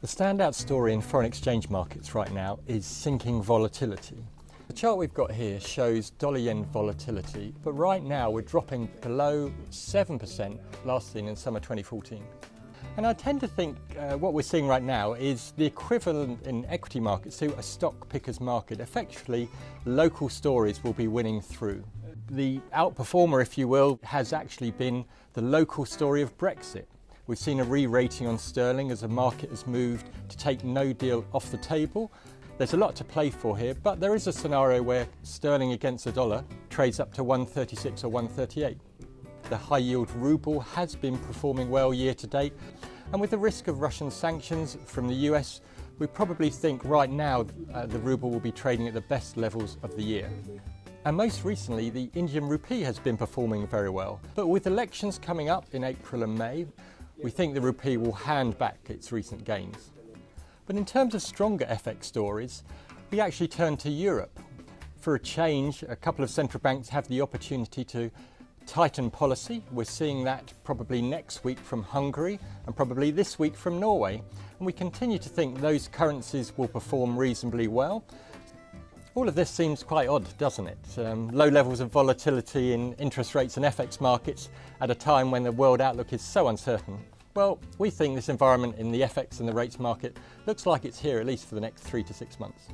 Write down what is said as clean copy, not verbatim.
The standout story in foreign exchange markets right now is sinking volatility. The chart we've got here shows dollar-yen volatility, but right now we're dropping below 7% last seen in summer 2014. And I tend to think what we're seeing right now is the equivalent in equity markets to a stock picker's market. Effectively, local stories will be winning through. The outperformer, if you will, has actually been the local story of Brexit. We've seen a re-rating on sterling as the market has moved to take no deal off the table. There's a lot to play for here, but there is a scenario where sterling against the dollar trades up to 136 or 138. The high-yield ruble has been performing well year to date, and with the risk of Russian sanctions from the US, we probably think right now the ruble will be trading at the best levels of the year. And most recently, the Indian rupee has been performing very well. But with elections coming up in April and May, we think the rupee will hand back its recent gains. But in terms of stronger FX stories, we actually turn to Europe. For a change, a couple of central banks have the opportunity to tighten policy. We're seeing that probably next week from Hungary and probably this week from Norway. And we continue to think those currencies will perform reasonably well. All of this seems quite odd, doesn't it? Low levels of volatility in interest rates and FX markets at a time when the world outlook is so uncertain. Well, we think this environment in the FX and the rates market looks like it's here at least for the next 3 to 6 months.